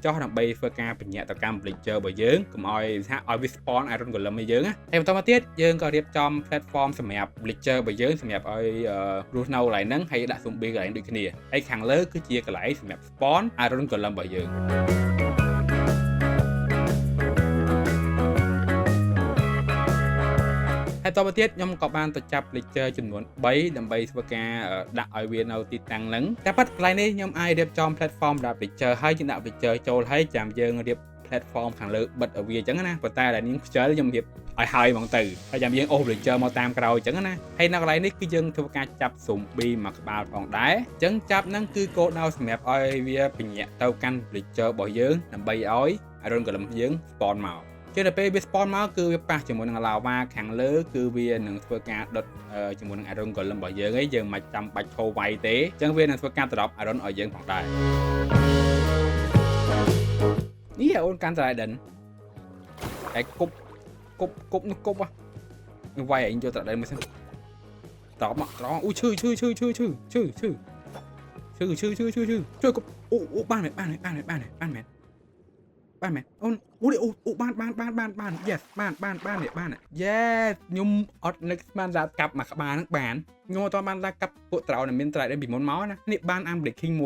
cho thằng bay phơi ca bình nhẹ tao cam lịch chơi bây giờ cùng oi spawn iron còn làm bây giờ á thêm tao mà tiết dương có điệp trong platform sầm mẹp lịch chơi bây giờ sầm mẹp oi rút nâu lại nắng hay đã dùng bia lại được cái này hay hàng lớn cứ chia cái lại sầm mẹp spawn iron còn làm bây giờ hay tao tiết nhóm có ban tập chập lịch chơi chừng muốn bấy đầm bay vừa ca đặt ở viên nào thì tăng lớn ta bắt lại đi nhóm ai đẹp trong platform đạp lịch chơi hay trên đạo lịch chơi châu thấy chạm dương đẹp platform hàng lớn bật ở viên chẳng na và ta là những chơi trong hiệp ở hai bằng từ hay chạm dương ôm lịch chơi màu tam cầu chẳng na hay nào lại nick cái dương thua ca chập sùng bi mặc bao còn đá chẳng chập năng cứ cô đau mẹp oi vía bình nhẹ tàu canh lịch chơi bỏ dương đầm bay ói iron còn làm dương spawn màu cho nên bây spawn máu cứ ba chỉ muốn là ba hàng lớn cứ viên nâng thua ca đợt chỉ muốn iron còn làm bởi giờ ấy giờ mà chăm bạch thô vay tế chẳng viên nâng thua ca tập iron ở dân phòng đài ý là ôn can tại định cái cúp á vay anh cho tại đây mới xem đó mà đó ui chơi cúp ban mẹ ban mẹ ôn ban yes ban yes nhung ở next ban ra cặp mà các bạn nhung to ban ra cặp bộ trào này bên trái đây bị món máu nè nị ban am breaking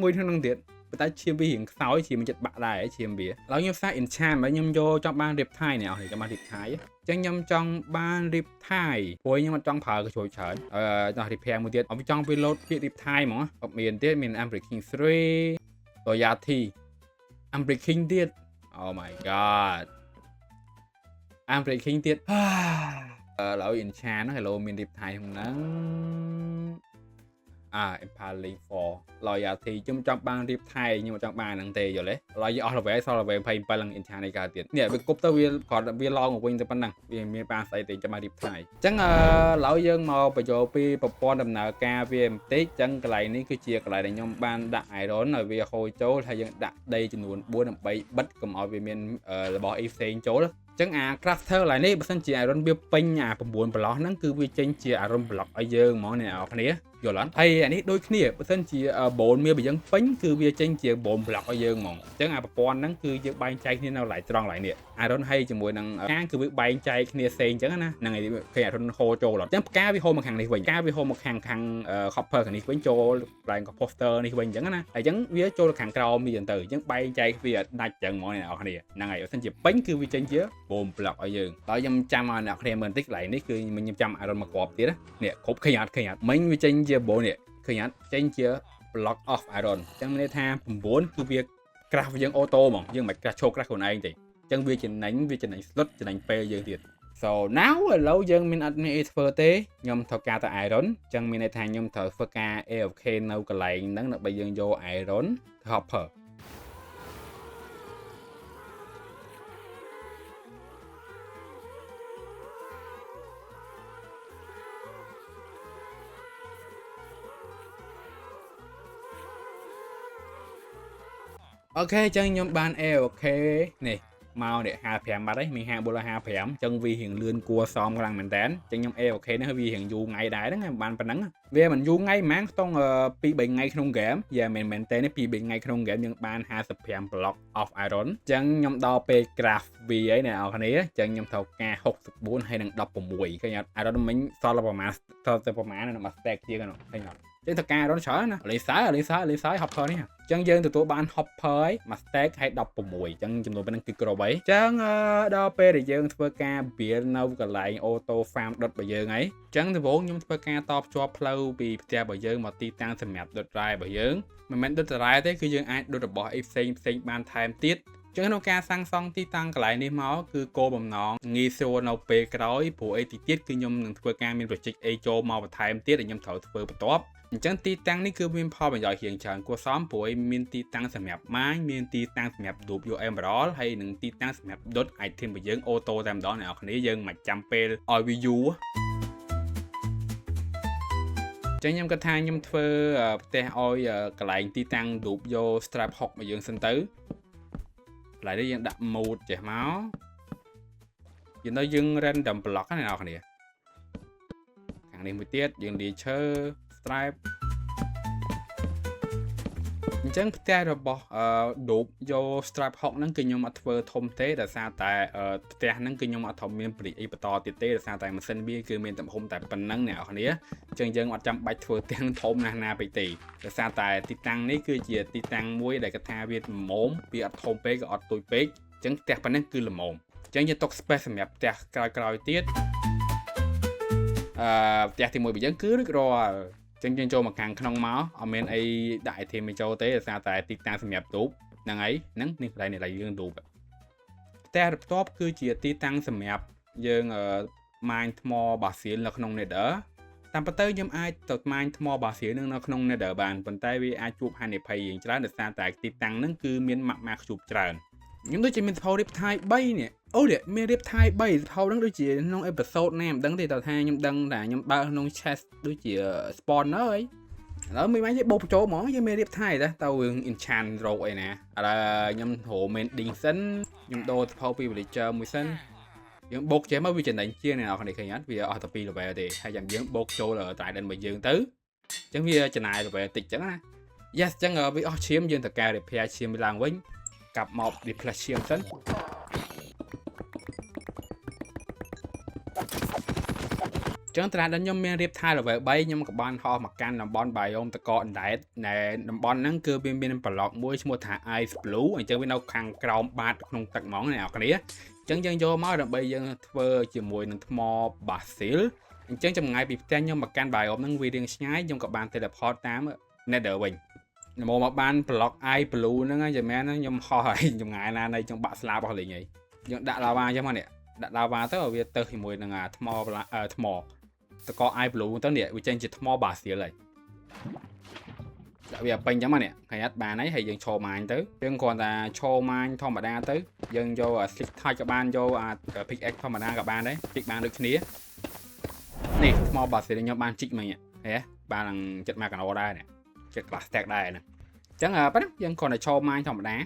mùi theo năng tiện người ta chiêm vi hiện sáu chỉ mình chật bạ đài chiêm vía lão nhung sai enchant mấy nhung vô trong ban điệp thai này thì cho ban điệp thai chẳng nhung trong ban điệp thai cuối nhưng mà trong phở cái chồi chởn cho điệp hàng một tiết ở trong pilot phía điệp thai mà ở miền tiết miền am breaking 3 rồi giá thì am breaking tiết oh my god am breaking tiết lão enchant nó hello miền điệp thai không nắng Empire 4 lòi thì trong ban điệp thai nhưng mà trong ban năng tê rồi đấy lòi ở là về sau là về phải lần enchant này cả tiền nè về cúp tao còn viên lo của mình tới năng vì miền ban xây tiền cho ban điệp thai chẳng lão dân màu bây giờ pi popon đầm nợ ca VM tết chẳng cái này ní cứ chia cái lại để nhóm ban đại đó là vì hồi chỗ hay dân đặt đây cho nguồn buôn đầm bay bắt cầm ở về miền là bỏ IC chỗ đó chẳng crafter lại ní bớt sân chỉ iron bia pin nhà phẩm buồn block nó cứ vi tranh chỉ iron block ở dương món này ở phần này rồi lắm hay anh ấy đôi khi bớt sân chỉ bốn miếng bị dân pin cứ vi tranh chỉ bốn block ở dương món chẳng popon nó cứ dương bay chạy như nào lại tròn lại nè iron hay chỉ mùi năng cá cứ biết bay chạy như sen chẳng na năng này khi iron khô trâu lắm chẳng cá với hôm một hàng này quỳnh cá với hôm một hàng copper này quỳnh trâu lại có poster này quỳnh chẳng na tại chẳng vía trâu là hàng cào bây giờ từ chẳng bay chạy vì đặt trận món này ở này năng này sân chỉ pin cứ vi tranh chứ bốn block ở dương tới dăm trăm mà nạp thêm mình tích lại ní cứ mình dăm trăm iron mà cọp tí đó nè khúc khi nhạt mấy vi tranh chia bộ nè khi nhạt tranh chia block of iron chẳng nên tham bốn cứ việc craft dân ô tô mà nhưng mà craft craft của anh thì chẳng vi trình đánh slot trình đánh p dương thiệt so now là lâu dân mình ăn mình expert tế nhom thọ ca tại iron chẳng mình này thằng nhom thọ phơ ca AFK nấu cái lại nắng được bây giờ vô iron hopper អូខេចឹងខ្ញុំបានអូខេនេះមកនេះ55បាត់ហើយមាន5455ចឹងវារៀងលឿនគួរសមខ្លាំងមែនតើចឹងខ្ញុំអូខេនេះវារៀងយូរថ្ងៃដែរហ្នឹងបានប៉ុណ្ណឹងវាមិនយូរថ្ងៃហ្មងខ្ទង់2 3ថ្ងៃក្នុងហ្គេមយ៉ាមែនតើនេះ2 3ថ្ងៃក្នុងហ្គេមយើងបាន55 block of iron ចឹងខ្ញុំដល់ពេល craft វាហើយអ្នកនរគ្នាចឹងខ្ញុំត្រូវការ64ហើយនឹង16ឃើញអត់ iron មិញសល់ប្រហែលនៅមួយ stack ជាងហ្នឹងឃើញអត់ចឹងត្រូវការ iron ច្រើនណាលេសើ hopper នេះចឹងយើងទទួលបាន hopper ហើយមួយ stack ហើយ16ចឹងចំនួនប៉ុណ្្នឹងគឺគ្រប់ហើយចឹងដល់ពេលដែលយើងធ្វើការ build នៅកន្លែង auto farm ដុតរបស់យើងហើយចឹងដំបូងខ្ញុំធ្វើការតភ្ជាប់ផ្លូវពីផ្ទះរបស់យើងមកទីតាំងសម្រាប់ដុតរ៉ែរបស់យើងមិនមែនដុតរ៉ែទេគឺយើងអាចដុតរបស់អីផ្សេងបានថែមទៀតចឹងក្នុងការសាងសង់ទីតាំងកន្លែងនេះមកគឺគោលបំណងងាយស្រួលនៅពេលក្រោយព្រោះអីទីទៀតគឺខ្ញុំនឹងធ្វើការមាន project អីចូលមកបន្ថែមទៀតដែលខ្ញុំត្រូវធ្វើបន្ទាប់អញ្ចឹងទីតាំងនេះគឺមានផលប្រយោជន៍ជាងច្រើនគួរសមព្រោះមានទីតាំងសម្រាប់ម៉ាញមានទីតាំងសម្រាប់ដូបយក emerald ហើយនឹងទីតាំងសម្រាប់ដុត item របស់យើងអូតូតែម្ដងអ្នកនរគ្នាយើងមិនចាំពេលឲ្យវាយូរចឹងខ្ញុំគិតថាខ្ញុំធ្វើផ្ទះឲ្យកន្លែងទីតាំងដូបយក strap hook របស់យើងសិនទៅកន្លែងនេះយើងដាក់ mode ចេះមកយើង random block ណាអ្នកនរគ្នាខាងនេះមួយទៀតយើងលាយឈើ stripe អញ្ចឹងផ្ទះរបស់ដូបយក stripe hook ហ្នឹងគឺខ្ញុំអត់ធ្វើធំទេដោយសារតែផ្ទះហ្នឹងគឺខ្ញុំអត់ធំមានព្រីអីបន្តទៀតទេដោយសារតែម៉ាស៊ីនវាគឺមានទំហំតែប៉ុណ្្នឹងអ្នកនរគ្នាអញ្ចឹងយើងអត់ចាំបាច់ធ្វើផ្ទះធំណាពេកទេដោយសារតែទីតាំងនេះគឺជាទីតាំងមួយដែលគាត់ថាវាល្មមវាអត់ធំពេកក៏អត់ទូចពេកអញ្ចឹងផ្ទះប៉ុណ្្នឹងគឺល្មមអញ្ចឹងយើងទុក space សម្រាប់ផ្ទះក្រោយទៀតផ្ទះទី1របស់យើងគឺរួចរាល់ចឹងយើងចូលមកខាងក្នុងមកអត់មានអីដាក់ item ឲ្យចូលទេដោយសារតែទីតាំងសម្រាប់ទូបហ្នឹងហើយហ្នឹងនេះកន្លែងនេះយើងទូបផ្ទះបន្ទាប់គឺជាទីតាំងសម្រាប់យើងម៉ាញថ្មបាសៀលនៅក្នុង Nether តាមពិតទៅខ្ញុំអាចទៅម៉ាញថ្មបាសៀលនៅក្នុង Nether បានប៉ុន្តែវាអាចជួបហានិភ័យយ៉ាងច្រើនដោយសារតែទីតាំងហ្នឹងគឺមានម៉ាក់ជួបច្រើនខ្ញុំដូចជាមានសភៅរៀបថយ3នេះអូនេះមានរៀបថយ3សភៅហ្នឹងដូចជាក្នុងអេពីសូតណាមិនដឹងទេតែថាខ្ញុំដឹងថាខ្ញុំបើកក្នុង chest ដូចជា spawner ហើយឥឡូវមិនបាច់ទេបោកបញ្ចូលហ្មងយើងមានរៀបថយតែទៅរឿង enchant រោគអីណាឥឡូវខ្ញុំរក mending សិនខ្ញុំដូរសភៅពី villager មួយសិនយើងបោកចេះមកវាចំណេញជាងអ្នកនរគ្នាឃើញអត់វាអស់តែ2 level ទេហើយយ៉ាងយើងបោកចូល trident របស់យើងទៅអញ្ចឹងវាចំណាយ level តិចអញ្ចឹងណា yes អញ្ចឹងវាអស់ឈាមយើងត្រូវការ repair ឈាមឡើងវិញកាប់មក replace ឈាមសិនចឹងត្រាដល់ខ្ញុំមានរៀបថែ level 3ខ្ញុំក៏បានហោះមកកាន់តំបន់ biome តកអណ្ដែតដែលតំបន់ហ្នឹងគឺវាមានប្លុកមួយឈ្មោះថា Ice Blue អញ្ចឹងវានៅខាងក្រោមបាតក្នុងទឹកហ្មងអ្នកនរគ្នាអញ្ចឹងយើងយកមកដើម្បីយើងធ្វើជាមួយនឹងថ្ម basil អញ្ចឹងចម្ងាយពីផ្ទះខ្ញុំមកកាន់ biome ហ្នឹងវារៀងឆ្ងាយខ្ញុំក៏បាន teleport តាម Nether វិញមកបាន block Ice Blue ហ្នឹងយ៉ាងមែនខ្ញុំហោះឲ្យចម្ងាយណានៃចង់បាក់ស្លាបរបស់លេងហើយយើងដាក់ lava អញ្ចឹងមកនេះដាក់ lava ទៅឲ្យវាទៅជាមួយនឹងថ្មតក Ice Blue ទៅនេះវាចេញជាថ្ម basil ហើយដាក់វាពេញអញ្ចឹងមកនេះឃើញអត់បានហើយយើងឈរម៉ាញទៅយើងគ្រាន់តែឈរម៉ាញធម្មតាទៅយើងយក stick touch ក៏បានយក pickaxe ធម្មតាក៏បានដែរជីកបានដូចគ្នានេះថ្ម basil ខ្ញុំបានជីកមិញហ៎បាននឹងចិត្តមកកណោដែរនេះចិត្ត class stack ដែរហ្នឹងអញ្ចឹងប៉ណ្ណឹងយើងគ្រាន់តែឈរម៉ាញធម្មតា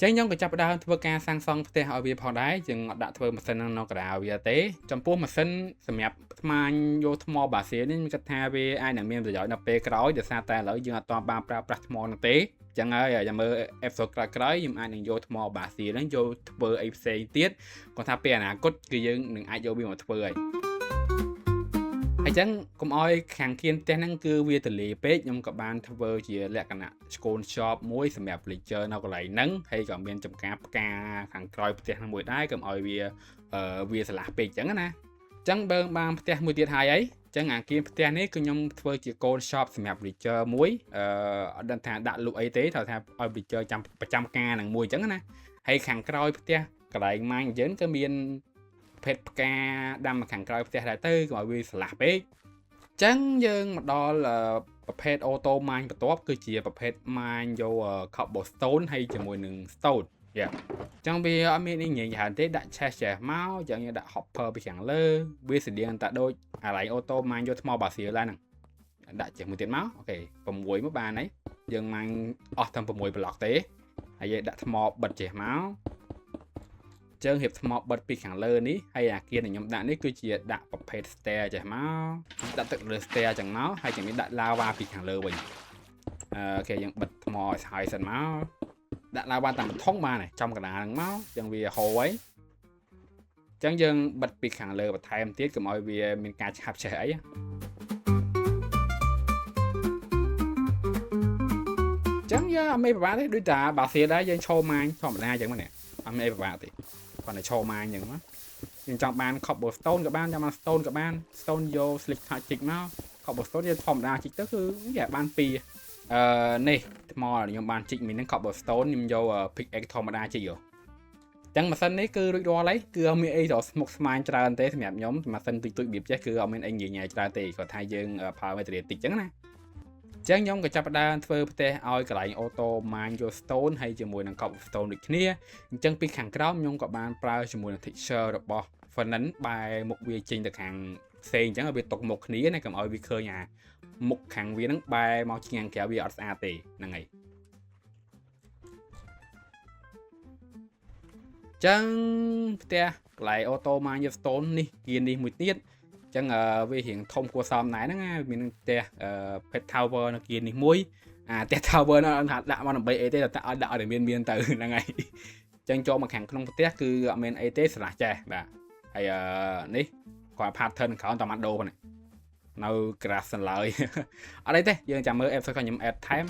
ចឹងខ្ញុំក៏ចាប់ផ្ដើមធ្វើការសាងសង់ផ្ទះឲ្យវាផងដែរយើងអត់ដាក់ធ្វើម៉ាស៊ីននៅក្រៅវាទេចំពោះម៉ាស៊ីនសម្រាប់ថ្មាញយកថ្មបាសៀនេះខ្ញុំគិតថាវាអាចនឹងមានប្រយោជន៍នៅពេលក្រោយដោយសារតែឥឡូវយើងអត់ទាន់បានប្រើប្រាស់ថ្មនោះទេចឹងហើយចាំមើល episode ក្រោយៗខ្ញុំអាចនឹងយកថ្មបាសៀហ្នឹងយកធ្វើអីផ្សេងទៀតគាត់ថាពេលអនាគតគឺយើងនឹងអាចយកវាមកធ្វើហើយអញ្ចឹងកុំអោយខាងគៀនផ្ទះហ្នឹងគឺវាទលាយពេកខ្ញុំក៏បានធ្វើជាលក្ខណៈ scone shop មួយសម្រាប់ villager នៅកន្លែងហ្នឹងហើយក៏មានចំការផ្កាខាងក្រោយផ្ទះហ្នឹងមួយដែរកុំអោយវាឆ្លាស់ពេកអញ្ចឹងណាអញ្ចឹងបើបានផ្ទះមួយទៀតហើយអញ្ចឹងអាគៀនផ្ទះនេះគឺខ្ញុំធ្វើជា scone shop សម្រាប់ villager មួយអត់ដឹងថាដាក់លក់អីទេត្រូវថាឲ្យ villager ចាំប្រចាំការហ្នឹងមួយអញ្ចឹងណាហើយខាងក្រោយផ្ទះកន្លែង mine យើងក៏មានភេទផ្កាដាំខាងក្រោយផ្ទះដែរទៅកុំឲ្យវាឆ្លាស់ពេកអញ្ចឹងយើងមកដល់ប្រភេទ auto mine បន្ទាប់គឺជាប្រភេទ mine យក cobblestone ហើយជាមួយនឹង stone យ៉ាអញ្ចឹងវាអត់មានអីញ៉ៃច្រើនទេដាក់ chest ចេះមកអញ្ចឹងយើងដាក់ hopper ពីខាងលើវាស្តៀងតែដូចអាឡៃ auto mine យកថ្ម basil ឡើងហ្នឹងដាក់ចេះមួយទៀតមកអូខេ6មកបានហើយយើង mine អស់ទាំង6 block ទេ ហើយយើងដាក់ថ្មបិទចេះមកចឹងរៀបថ្មបិទពីខាងលើនេះហើយអាគារដែលខ្ញុំដាក់នេះគឺជាដាក់ប្រភេទ stair ចេះមកដាក់ទឹកលើ stair ចឹងមកហើយចាំមានដាក់ lava ពីខាងលើវិញអូខេយើងបិទថ្មឲ្យស្ហើយសិនមកដាក់ lava តាមធំបានចំកណ្ដាលហ្នឹងមកចឹងវាហូរហើយចឹងយើងបិទពីខាងលើបន្ថែមទៀតកុំឲ្យវាមានការឆាប់ឆេះអីចឹងយើងអត់មានប្របាកទេដូចតាបាសៀដែរយើងឈោម៉ាញធម្មតាចឹងមកនេះអត់មានអីប្របាកទេគាត់តែឈោម៉ាញចឹងមកយើងចង់បាន cobblestone ក៏បានចង់បាន stone ក៏បាន stone យក slick ថាជីកមក cobblestone យើងធម្មតាជីកទៅគឺវាបាន2នេះថ្មខ្ញុំបានជីកមីនឹង cobblestone ខ្ញុំយក pickaxe ធម្មតាជីកយកចឹងម៉ាស៊ីននេះគឺរួចរាល់ហើយគឺអត់មានអីរស្មុកស្មាញច្រើនទេសម្រាប់ខ្ញុំម៉ាស៊ីនទុយបៀបចេះគឺអត់មានអីញញែច្រើនទេគាត់ថាយើងប្រើមេតារីតិចចឹងណាចឹងខ្ញុំក៏ចាប់ផ្ដើមធ្វើផ្ទះឲ្យកន្លែងអូតូម៉ាញយក stone ហើយជាមួយនឹង cobblestone ដូចគ្នាអញ្ចឹងពីខាងក្រោមខ្ញុំក៏បានប្រើជាមួយនឹង texture របស់ furnace បែរមុខវាចេញទៅខាងផ្សេងអញ្ចឹងឲ្យវាຕົកមុខគ្នាណាកុំឲ្យវាឃើញអាមុខខាងវាហ្នឹងបែរមកឆ្ងាញ់ក្រៅវាអត់ស្អាតទេហ្នឹងហើយចឹងផ្ទះកន្លែងអូតូម៉ាញយក stone នេះគៀននេះមួយទៀតចឹងវារៀងធំគួរសមដែរហ្នឹងមានផ្ទះpet tower នៅគៀននេះមួយផ្ទះ tower នោះថាដាក់មកដើម្បីអីទេតែឲ្យដាក់ឲ្យមានទៅហ្នឹងហើយចឹងចូលមកខាងក្នុងផ្ទះគឺអត់មានអីទេស្រះចេះបាទហើយនេះគាត់ pattern ក្រោមតាមដូប៉ុណ្ណេះនៅ grass សិនឡើយអត់អីទេយើងចាំមើល episode ខ្ញុំ add ថែម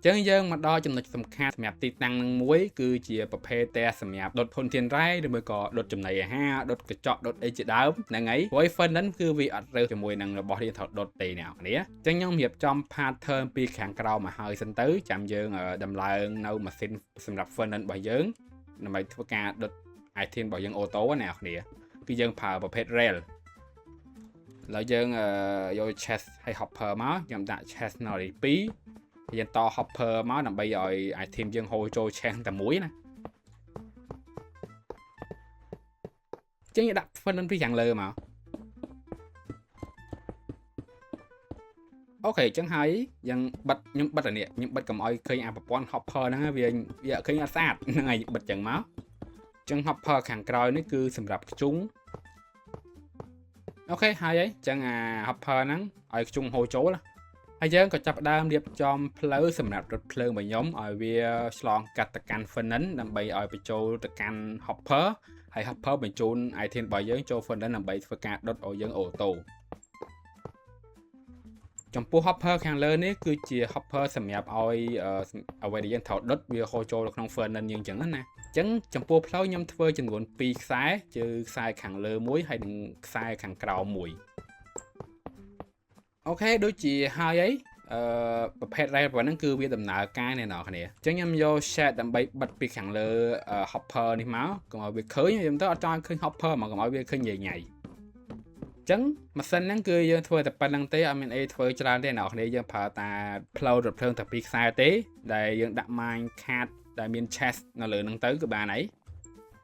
ចឹងយើងមកដល់ចំណុចសំខាន់សម្រាប់ទីតាំងនឹងមួយគឺជាប្រភេទផ្ទះសម្រាប់ដុតធនធានរ៉ែឬមួយក៏ដុតចំណីអាហារដុតកញ្ចក់ដុតអីជាដើមហ្នឹងហើយព្រោះ furnace គឺវាអត់រើសជាមួយនឹងរបស់រៀងត្រូវដុតទេអ្នកនរចឹងខ្ញុំរៀបចំ pattern ពីខាងក្រោមមកហើយសិនទៅចាំយើងដំឡើងនៅម៉ាស៊ីនសម្រាប់ furnace របស់យើងដើម្បីធ្វើការដុត item របស់យើងអូតូអ្នកនរគឺយើងប្រើប្រភេទ rail ឡើយយើងយក chest ហើយ hopper មកខ្ញុំដាក់ chest នៅទី2យើងត hopper មកដើម្បីឲ្យ item យើងហូរចូល chest តែមួយណាចឹងយើងដាក់ furnace ពីខាងលើមកអូខេចឹងហើយយើងបិទខ្ញុំបិទអានេះខ្ញុំបិទកុំឲ្យឃើញអាប្រព័ន្ធ hopper ហ្នឹងវាឃើញអត់ស្អាតហ្នឹងហើយបិទចឹងមកចឹង hopper ខាងក្រោយនេះគឺសម្រាប់ខ្ជុងអូខេហើយចឹងអា hopper ហ្នឹងឲ្យខ្ជុងហូរចូលហើយយើងក៏ចាប់ផ្ដើមរៀបចំផ្លូវសម្រាប់រថភ្លើងរបស់ខ្ញុំឲ្យវាឆ្លងកាត់ទៅកាន់ furnace ដើម្បីឲ្យបញ្ចូលទៅកាន់ hopper ហើយ hopper បញ្ជូន item របស់យើងចូល furnace ដើម្បីធ្វើការដុតឲ្យយើងអូតូចំពោះ hopper ខាងលើនេះគឺជា hopper សម្រាប់ឲ្យអ្វីដែលយើងត្រូវដុតវាហូរចូលក្នុង furnace យើងចឹងណាចឹងចំពោះផ្លូវខ្ញុំធ្វើចំនួន2ខ្សែគឺខ្សែខាងលើមួយហើយនិងខ្សែខាងក្រោមមួយអូខេដូចជាហើយប្រភេទ rail ហ្នឹងគឺវាដំណើរការអ្នកនរគ្នាអញ្ចឹងខ្ញុំយក shade ដើម្បីបិទពីខាងលើ hopper នេះមកកុំឲ្យវាឃើញខ្ញុំទៅអត់ចង់ឃើញ hopper មកកុំឲ្យវាឃើញញ៉ៃអញ្ចឹងម៉ាស៊ីនហ្នឹងគឺយើងធ្វើតែប៉ុណ្្នឹងទេអត់មានអីធ្វើច្រើនទេអ្នកនរគ្នាយើងប្រើតែផ្លូវរថភ្លើងតែ2ខ្សែទេដែលយើងដាក់ mine cart ដែលមាន chest នៅលើហ្នឹងទៅគឺបានហើយ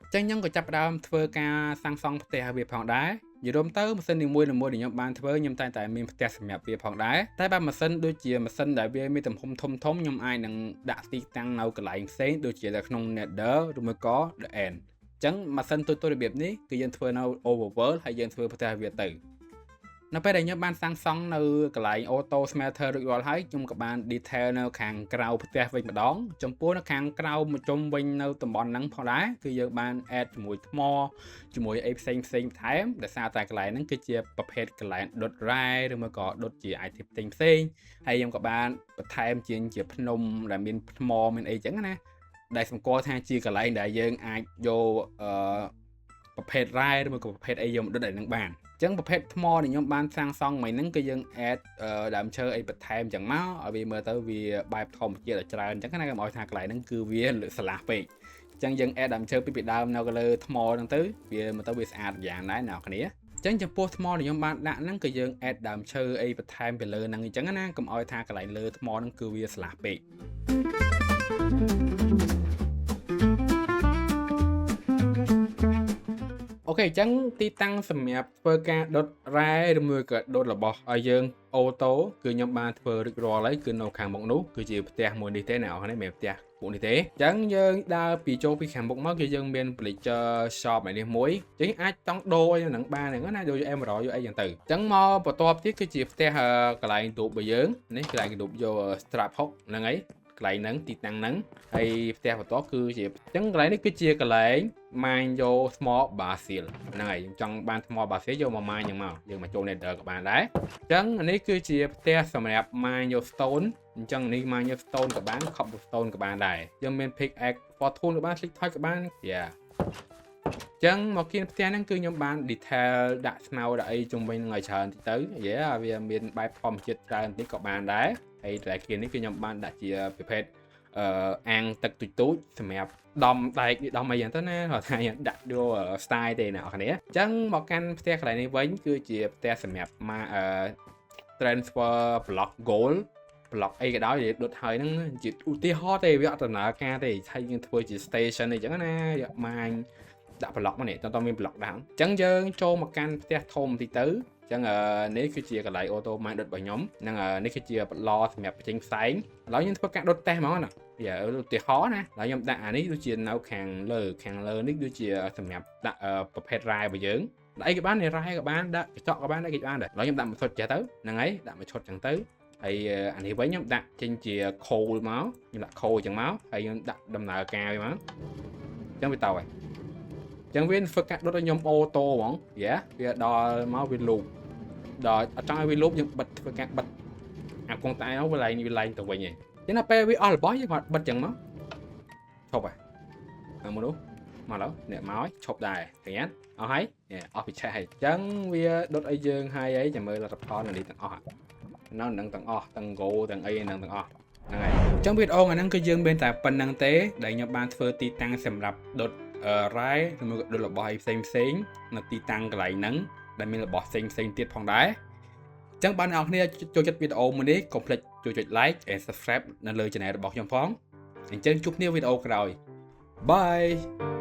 អញ្ចឹងខ្ញុំក៏ចាប់ផ្ដើមធ្វើការសាងសង់ផ្ទះវាផងដែរនិយាយរួមទៅម៉ាស៊ីននីមួយៗដែលខ្ញុំបានធ្វើខ្ញុំតែងតែមានផ្ទះសម្រាប់វាផងដែរតែបើម៉ាស៊ីនដូចជាម៉ាស៊ីនដែលវាមានទំហំធំខ្ញុំអាចនឹងដាក់ទីតាំងនៅកន្លែងផ្សេងដូចជានៅក្នុង Nether ឬមួយក៏ The End អញ្ចឹងម៉ាស៊ីនទូរបៀបនេះគឺយើងធ្វើនៅ Overworld ហើយយើងធ្វើផ្ទះវាទៅនៅពេលដែលខ្ញុំបានសាងសង់នៅកន្លែង Auto Smelter រួចរាល់ហើយខ្ញុំក៏បាន detail នៅខាងក្រៅផ្ទះវិញម្ដងចំពោះនៅខាងក្រៅមកជុំវិញនៅតំបន់ហ្នឹងផងដែរគឺយើងបាន add ជាមួយថ្មជាមួយអីផ្សេងបន្ថែមដោយសារតែកន្លែងហ្នឹងគឺជាប្រភេទកន្លែងដុតរ៉ែឬមកក៏ដុតជា item ផ្សេងហើយខ្ញុំក៏បានបន្ថែមជាភ្នំដែលមានថ្មមានអីចឹងណាដែលសម្គាល់ថាជាកន្លែងដែលយើងអាចយកប្រភេទរ៉ែឬមកក៏ប្រភេទអីយកមកដុតឲ្យនឹងបានអញ្ចឹងប្រភេទថ្មដែលខ្ញុំបានសាងសង់មិញហ្នឹងគឺយើង add ដើមឈើអីបន្ថែមអញ្ចឹងមកឲ្យវាមើលទៅវាបែបធម្មជាតិឲ្យច្រើនអញ្ចឹងណាកុំឲ្យថាកន្លែងហ្នឹងគឺវាលើកស្លាស់ពេកអញ្ចឹងយើង add ដើមឈើពីដើមនៅលើថ្មហ្នឹងទៅវាមើលទៅវាស្អាតយ៉ាងដែរអ្នកគ្នាអញ្ចឹងចំពោះថ្មដែលខ្ញុំបានដាក់ហ្នឹងគឺយើង add ដើមឈើអីបន្ថែមពីលើហ្នឹងអញ្ចឹងណាកុំឲ្យថាកន្លែងលើថ្មហ្នឹងគឺវាស្លាស់ពេកអូខ ខេអញ្ចឹងទីតាំងសម្រាប់ធ្វើការដុតរ៉ែឬមួយក៏ដុតរបស់ឲ្យយើងអូតូគឺខ្ញុំបានធ្វើរួចរាល់ហើយគឺនៅខាងមុខនោះគឺជាផ្ទះមួយនេះទេអ្នកនរនេះមិនមែនផ្ទះពួកនេះទេអញ្ចឹងយើងដើរពីចូលពីខាងមុខមកគឺយើងមាន villager shop នេះមួយអញ្ចឹងអាចតង់ដូរឲ្យនឹងបានហ្នឹងណាយក emerald យកអីចឹងទៅអញ្ចឹងមកបន្ទាប់ទៀតគឺជាផ្ទះកន្លែងទូបរបស់យើងនេះកន្លែងទូបយក strap hook ហ្នឹងហើយកន្លែងហ្នឹងទីតាំងហ្នឹងហើយផ្ទះបន្ទាប់គឺជាអញ្ចឹងកន្លែងនេះគឺជាកន្លែងម៉ាញយកថ្មបាស៊ីលហ្នឹងហើយខ្ញុំចង់បានថ្មបាស៊ីលយកមកម៉ាញហ្នឹងមកយើងមកចូល nether ក៏បានដែរអញ្ចឹងនេះគឺជាផ្ទះសម្រាប់ម៉ាញយក stone អញ្ចឹងនេះម៉ាញយក stone ក៏បាន cobblestone ក៏បានដែរយើងមាន pickaxe fortune ក៏បាន slick touch ក៏បាន yeah ចឹងមកគៀនផ្ទះហ្នឹងគឺខ្ញុំបាន detail ដាក់ស្មៅដាក់អីជុំវិញនឹងឲ្យច្រើនតិចទៅវាមានបែបធម្មជាតិច្រើនតិចក៏បានដែរហើយតែគៀននេះគឺខ្ញុំបានដាក់ជាប្រភេទអាងទឹកទូចសម្រាប់ដំដែកដំអីយ៉ាងទៅណាគាត់ថាដាក់យក style ទេអ្នកនរគ្នាអញ្ចឹងមកកាន់ផ្ទះកន្លែងនេះវិញគឺជាផ្ទះសម្រាប់មកtransfer block gold block អីក៏ដោយដុតហើយហ្នឹងជាឧទាហរណ៍ទេវាអត់ដំណើរការទេហើយយើងធ្វើជា station អីចឹងណាយកម៉ាញដាក់ block មកនេះតើមាន block ដែរអញ្ចឹងយើងចូលមកកាន់ផ្ទះធំតិចទៅអញ្ចឹងនេះគឺជាកន្លែង auto mine ដុតរបស់ខ្ញុំហ្នឹងនេះគឺជាបន្លសម្រាប់បញ្ចេញផ្សែងឥឡូវខ្ញុំធ្វើការដុតតេស្តហ្មងណាឧទាហរណ៍ណាឥឡូវខ្ញុំដាក់អានេះដូចជានៅខាងលើនេះដូចជាសម្រាប់ដាក់ប្រភេទរ៉ែរបស់យើងដាក់អីក៏បានរ៉ែក៏បានដាក់កញ្ចក់ក៏បានដាក់គេបានដែរឥឡូវខ្ញុំដាក់មួយឈុតចេះទៅហ្នឹងហើយដាក់មួយឈុតចឹងទៅហើយអានេះវិញខ្ញុំដាក់ចេញជាខូលមកខ្ញុំដាក់ខូលចឹងមកហើយខ្ញុំដាក់ដំណើរការវាមកចឹងវាទៅហើយចឹងវាធ្វើការដុតឲ្យខ្ញុំអូតូហ្មងវាដល់មកវាលូបដល់អត់ចង់ឲ្យវាលូបយើងបិទធ្វើការបិទអាកងតែនោះវាឡើងទៅវិញឯងចឹងដល់ពេលវាអស់របស់យើងគាត់បិទចឹងមកឈប់ហើយមកនោះមកឡើយអ្នកមកឈប់ដែរឃើញអស់ហើយអស់ពីឆេះហើយចឹងវាដុតឲ្យយើងហើយចាំមើលលទ្ធផលនៅនេះទាំងអស់នៅនឹងទាំងអស់ទាំង go ទាំងអីនឹងទាំងអស់ហ្នឹងហើយអញ្ចឹងវីដេអូហ្នឹងគឺយើងមានតែប៉ុណ្្នឹងទេដែលខ្ញុំបានធ្វើទីតាំងសម្រាប់ដុតរ៉ែឬមួយដុតរបស់ឯផ្សេងនៅទីតាំងកន្លែងហ្នឹងដែលមានរបស់ផ្សេងទៀតផងដែរអញ្ចឹងបានអ្នកនរគ្នាចូលចិត្តវីដេអូមួយនេះកុំភ្លេចជួយចុច like and subscribe នៅលើ channel របស់ខ្ញុំផងអញ្ចឹងជួបគ្នាវីដេអូក្រោយ Bye